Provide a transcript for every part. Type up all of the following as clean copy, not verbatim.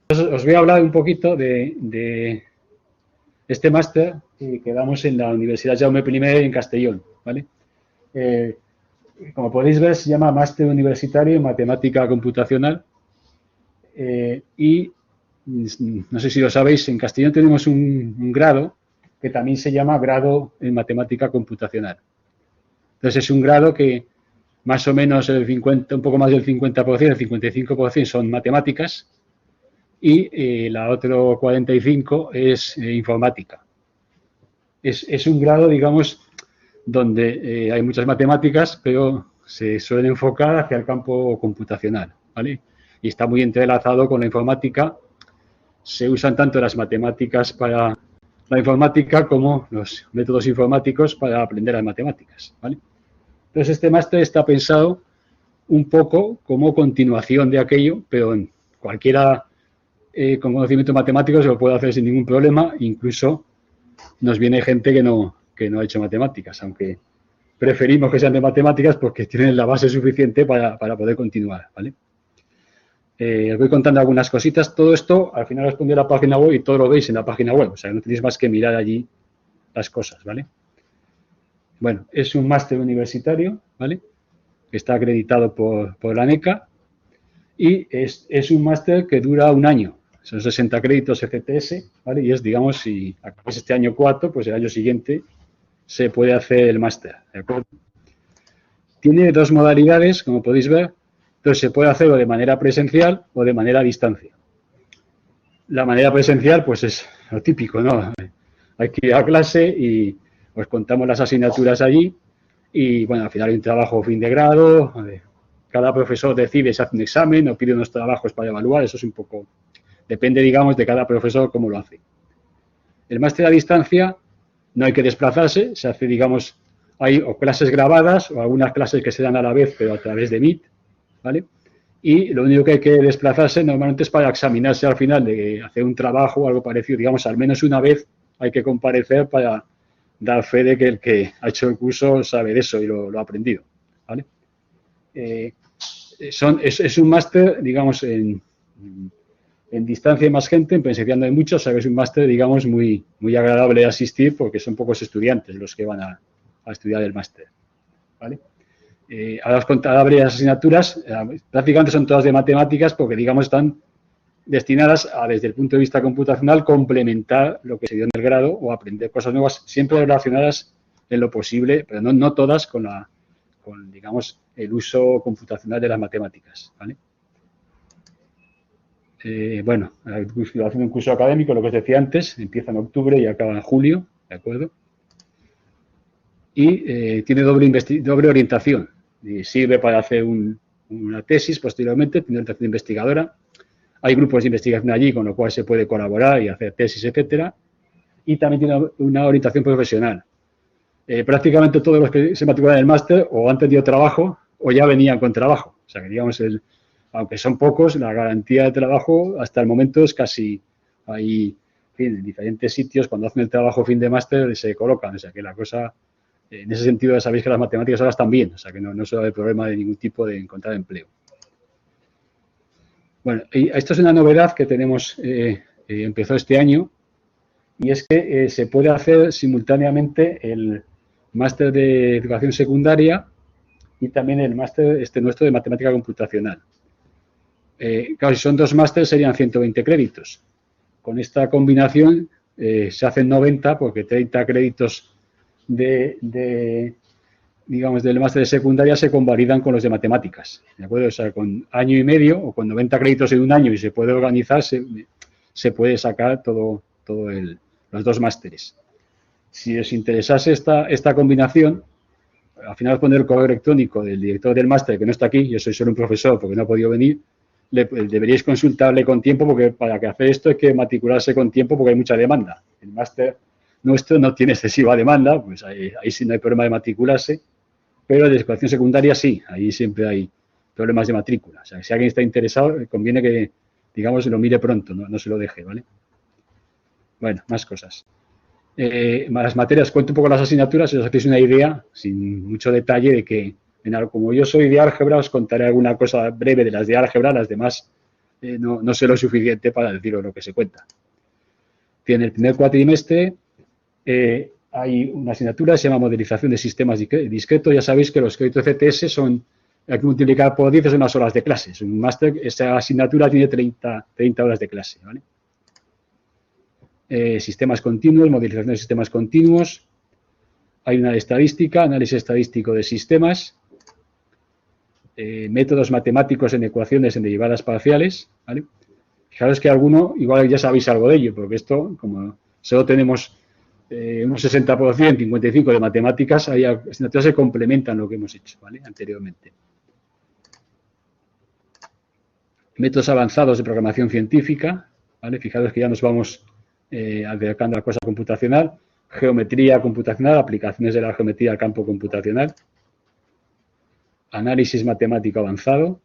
Entonces, os voy a hablar un poquito de este máster que damos en la Universidad Jaume I en Castellón, ¿vale? Como podéis ver, se llama Máster Universitario en Matemática Computacional y no sé si lo sabéis, en Castellón tenemos un grado que también se llama Grado en Matemática Computacional. Entonces es un grado que más o menos el 50, un poco más del 50%, el 55% son matemáticas y la otro 45% es informática. Es un grado, digamos, donde hay muchas matemáticas, pero se suele enfocar hacia el campo computacional, ¿vale? Y está muy entrelazado con la informática. Se usan tanto las matemáticas para la informática como los métodos informáticos para aprender las matemáticas, ¿vale? Entonces, este máster está pensado un poco como continuación de aquello, pero en cualquiera con conocimiento matemático se lo puede hacer sin ningún problema, incluso nos viene gente que no ha hecho matemáticas, aunque preferimos que sean de matemáticas porque tienen la base suficiente para poder continuar, ¿vale? Os voy contando algunas cositas. Todo esto, al final os pondré la página web y todo lo veis en la página web, o sea, no tenéis más que mirar allí las cosas, ¿vale? Bueno, es un máster universitario, ¿vale? Que está acreditado por la NECA y es un máster que dura un año. Son 60 créditos ECTS, ¿vale? Y es, digamos, si acabáis este año 4, pues el año siguiente se puede hacer el máster, ¿de acuerdo? Tiene dos modalidades, como podéis ver. Entonces, se puede hacerlo de manera presencial o de manera a distancia. La manera presencial, pues es lo típico, ¿no? Hay que ir a clase y os contamos las asignaturas allí y, bueno, al final hay un trabajo fin de grado, cada profesor decide si hace un examen o pide unos trabajos para evaluar, eso es un poco, depende, digamos, de cada profesor cómo lo hace. El máster a distancia no hay que desplazarse, se hace, digamos, hay o clases grabadas o algunas clases que se dan a la vez, pero a través de Meet, ¿vale? Y lo único que hay que desplazarse normalmente es para examinarse al final de hacer un trabajo o algo parecido, digamos, al menos una vez hay que comparecer para dar fe de que el que ha hecho el curso sabe de eso y lo ha aprendido, ¿vale? Es un máster, digamos, en distancia hay más gente, en presencial no hay mucho, o sea que es un máster, digamos, muy agradable de asistir porque son pocos estudiantes los que van a estudiar el máster, ¿vale? Ahora os contaré las asignaturas, prácticamente son todas de matemáticas porque, digamos, están destinadas a, desde el punto de vista computacional, complementar lo que se dio en el grado o aprender cosas nuevas, siempre relacionadas en lo posible, pero no todas con, digamos, el uso computacional de las matemáticas, ¿vale? Bueno, haciendo un curso académico, lo que os decía antes, empieza en octubre y acaba en julio, ¿de acuerdo? Y tiene doble orientación. Y sirve para hacer una tesis posteriormente, tiene orientación investigadora. Hay grupos de investigación allí, con lo cual se puede colaborar y hacer tesis, etcétera. Y también tiene una orientación profesional. Prácticamente todos los que se matriculan en el máster o han tenido trabajo o ya venían con trabajo. O sea que, digamos, aunque son pocos, la garantía de trabajo hasta el momento es casi ahí, en fin, en diferentes sitios, cuando hacen el trabajo fin de máster se colocan. O sea que la cosa, en ese sentido, ya sabéis que las matemáticas ahora están bien, o sea que no suele haber problema de ningún tipo de encontrar empleo. Bueno, y esto es una novedad que tenemos, empezó este año, y es que se puede hacer simultáneamente el máster de educación secundaria y también el máster nuestro de matemática computacional. Claro, si son dos másteres serían 120 créditos. Con esta combinación se hacen 90 porque 30 créditos digamos, del máster de secundaria se convalidan con los de matemáticas, ¿de acuerdo? O sea, con año y medio o con 90 créditos en un año y se puede organizar, se puede sacar los dos másteres. Si os interesase esta combinación, al final os pondré el correo electrónico del director del máster, que no está aquí, yo soy solo un profesor porque no ha podido venir, deberíais consultarle con tiempo porque para que hacer esto hay que matricularse con tiempo porque hay mucha demanda. El máster nuestro no tiene excesiva demanda, pues ahí sí no hay problema de matricularse, pero de educación secundaria sí, ahí siempre hay problemas de matrícula. O sea, si alguien está interesado, conviene que, digamos, lo mire pronto, no se lo deje, ¿vale? Bueno, más cosas. Las materias, cuento un poco las asignaturas, si os hacéis una idea, sin mucho detalle, de que, como yo soy de álgebra, os contaré alguna cosa breve de las de álgebra, las demás no sé lo suficiente para deciros lo que se cuenta. En el primer cuatrimestre hay una asignatura que se llama Modelización de Sistemas Discretos. Ya sabéis que los créditos CTS son, hay que multiplicar por 10 son las horas de clase. Es un máster, esa asignatura tiene 30 horas de clase, ¿vale? Sistemas continuos, modelización de sistemas continuos. Hay una de estadística, análisis estadístico de sistemas. Métodos matemáticos en ecuaciones en derivadas parciales, ¿vale? Fijaros que alguno, igual ya sabéis algo de ello, porque esto, como solo tenemos un 60%, 55% de matemáticas, hay asignaturas que complementan lo que hemos hecho, ¿vale? Anteriormente. Métodos avanzados de programación científica, ¿vale? Fijaros que ya nos vamos acercando a la cosa computacional. Geometría computacional, aplicaciones de la geometría al campo computacional. Análisis matemático avanzado.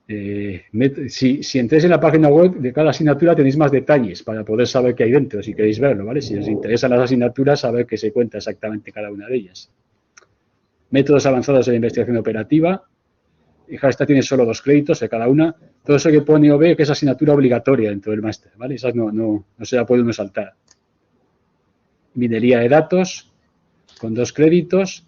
Si entréis en la página web de cada asignatura tenéis más detalles para poder saber qué hay dentro, si queréis verlo, ¿vale? Si os interesan las asignaturas, saber qué se cuenta exactamente cada una de ellas. Métodos avanzados de la investigación operativa. Fijaros, esta tiene solo 2 créditos de cada una. Todo eso que pone OB, que es asignatura obligatoria dentro del máster, ¿vale? Esas no se la puede uno saltar. Minería de datos, con 2 créditos.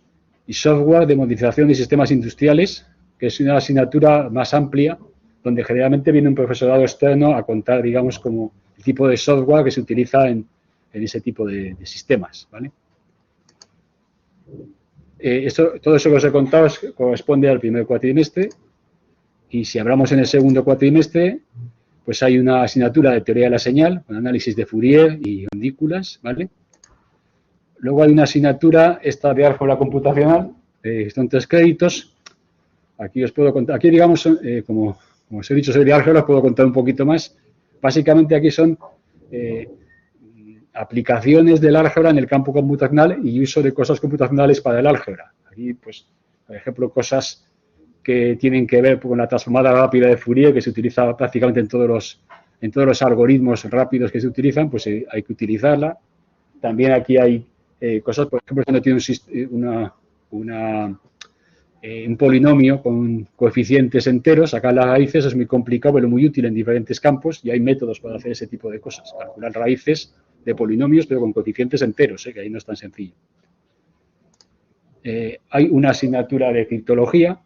Y software de modelización de sistemas industriales, que es una asignatura más amplia, donde generalmente viene un profesorado externo a contar, digamos, como el tipo de software que se utiliza en ese tipo de sistemas, ¿vale? Todo eso que os he contado corresponde al primer cuatrimestre, y si hablamos en el segundo cuatrimestre, pues hay una asignatura de teoría de la señal, con análisis de Fourier y ondículas, ¿vale? Luego hay una asignatura, esta de álgebra computacional, son 3 créditos. Aquí os puedo contar, aquí digamos, como os he dicho, soy de álgebra, os puedo contar un poquito más. Básicamente aquí son aplicaciones del álgebra en el campo computacional y uso de cosas computacionales para el álgebra. Aquí, pues, por ejemplo, cosas que tienen que ver con la transformada rápida de Fourier, que se utiliza prácticamente en todos los algoritmos rápidos que se utilizan, pues hay que utilizarla. También aquí hay cosas, por ejemplo, cuando tiene un polinomio con coeficientes enteros, sacar las raíces es muy complicado, pero muy útil en diferentes campos, y hay métodos para hacer ese tipo de cosas, calcular raíces de polinomios, pero con coeficientes enteros, que ahí no es tan sencillo. Hay una asignatura de criptología.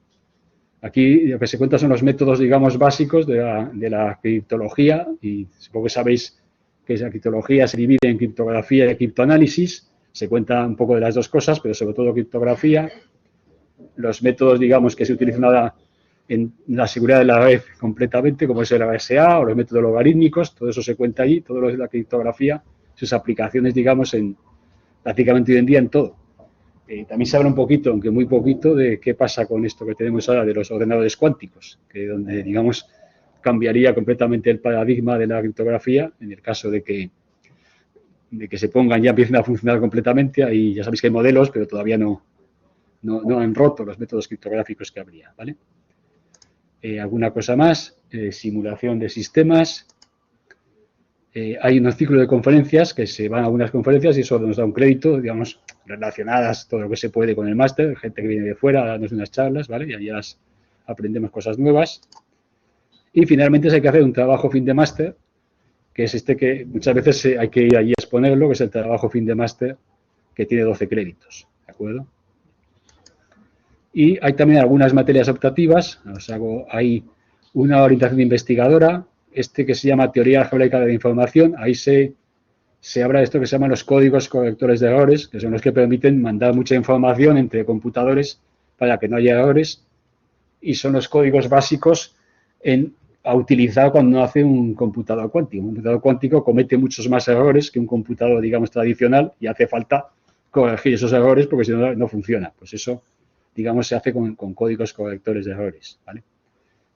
Aquí lo que se cuenta son los métodos, digamos, básicos de la criptología, y supongo que sabéis que la criptología se divide en criptografía y criptoanálisis. Se cuenta un poco de las dos cosas, pero sobre todo criptografía. Los métodos, digamos, que se utilizan en la seguridad de la red completamente, como es el RSA o los métodos logarítmicos, todo eso se cuenta allí, todo lo de la criptografía, sus aplicaciones, digamos, prácticamente hoy en día en todo. También se habla un poquito, aunque muy poquito, de qué pasa con esto que tenemos ahora de los ordenadores cuánticos, que donde, digamos, cambiaría completamente el paradigma de la criptografía en el caso de que se pongan, ya empiecen a funcionar completamente. Ahí ya sabéis que hay modelos, pero todavía no han roto los métodos criptográficos que habría, ¿vale? Alguna cosa más, simulación de sistemas. Hay unos ciclos de conferencias que se van a algunas conferencias y eso nos da un crédito, digamos, relacionadas todo lo que se puede con el máster, gente que viene de fuera a darnos unas charlas, ¿vale? Y allí aprendemos cosas nuevas. Y finalmente hay que hacer un trabajo fin de máster, que es que muchas veces hay que ir allí a exponerlo, que es el trabajo fin de máster, que tiene 12 créditos, ¿de acuerdo? Y hay también algunas materias optativas, hay una orientación investigadora, que se llama Teoría Algebraica de la Información. Ahí se habla de esto que se llaman los códigos correctores de errores, que son los que permiten mandar mucha información entre computadores para que no haya errores, y son los códigos básicos a utilizar cuando hace un computador cuántico. Un computador cuántico comete muchos más errores que un computador, digamos, tradicional, y hace falta corregir esos errores porque si no, no funciona. Pues eso, digamos, se hace con códigos correctores de errores, ¿vale?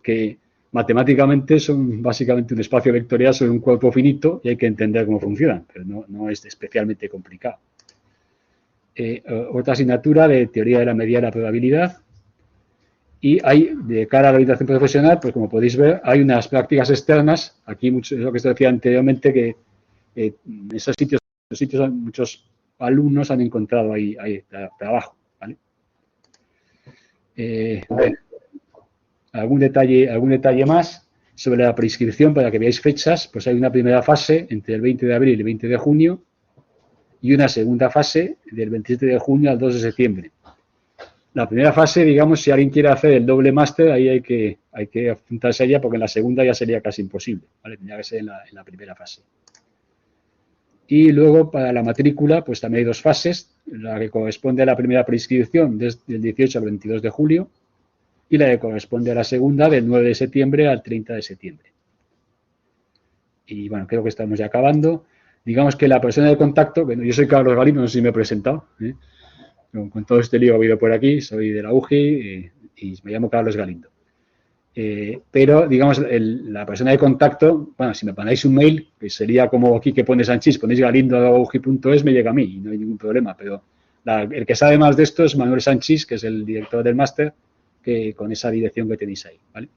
Que matemáticamente son básicamente un espacio vectorial sobre un cuerpo finito y hay que entender cómo funcionan, pero no es especialmente complicado. Otra asignatura de teoría de la medida de la probabilidad. Y hay, de cara a la orientación profesional, pues como podéis ver, hay unas prácticas externas. Aquí, lo que se decía anteriormente, que en esos sitios muchos alumnos han encontrado ahí trabajo, ¿vale? Algún detalle más. sobre la prescripción, para que veáis fechas, pues hay una primera fase entre el 20 de abril y el 20 de junio y una segunda fase del 27 de junio al 2 de septiembre. La primera fase, digamos, si alguien quiere hacer el doble máster, ahí hay que apuntarse a ella, porque en la segunda ya sería casi imposible, ¿vale? Tendría que ser en la primera fase. Y luego, para la matrícula, pues también hay dos fases, la que corresponde a la primera preinscripción desde el 18 al 22 de julio y la que corresponde a la segunda del 9 de septiembre al 30 de septiembre. Y bueno, creo que estamos ya acabando. Digamos que la persona de contacto, bueno, yo soy Carlos Galindo, no sé si me he presentado, con todo este lío que ha habido por aquí, soy de la UGI y me llamo Carlos Galindo. Pero, digamos, la persona de contacto, bueno, si me ponéis un mail, que sería como aquí que pone Sanchís, ponéis galindo@ugi.es, me llega a mí y no hay ningún problema, pero el que sabe más de esto es Manuel Sanchís, que es el director del máster, que con esa dirección que tenéis ahí, ¿vale?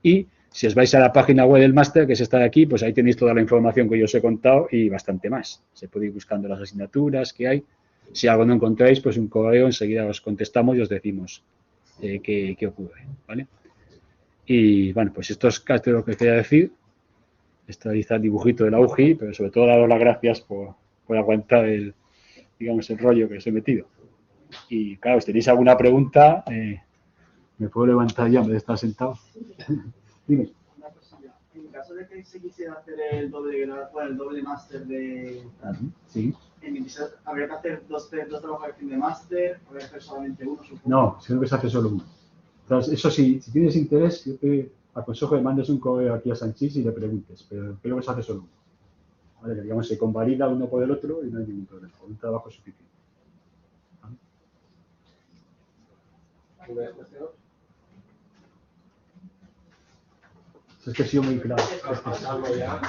Y si os vais a la página web del máster, que es esta de aquí, pues ahí tenéis toda la información que yo os he contado y bastante más. Se puede ir buscando las asignaturas que hay. Si algo no encontráis, pues un correo, enseguida os contestamos y os decimos qué ocurre, ¿vale? Y bueno, pues esto es casi lo que quería decir. Esto ahí está el dibujito de la UGI, pero sobre todo daros las gracias por aguantar el rollo que os he metido. Y claro, si tenéis alguna pregunta, me puedo levantar ya en vez de estar sentado. Dime. Una cosilla. En caso de que se quisiera hacer el doble máster de sí. ¿Habría que hacer dos trabajos de máster? ¿Habría que hacer solamente uno, supongo? No, sino que se hace solo uno. Entonces, eso sí, si tienes interés, yo te aconsejo que mandes un correo aquí a Sanchís y le preguntes, pero creo que se hace solo uno. ¿Vale? Que digamos, se convalida uno por el otro y no hay ningún problema. Un trabajo suficiente. ¿Vale? ¿Alguna cuestión? Es que ha sido muy claro. Pasamos ya.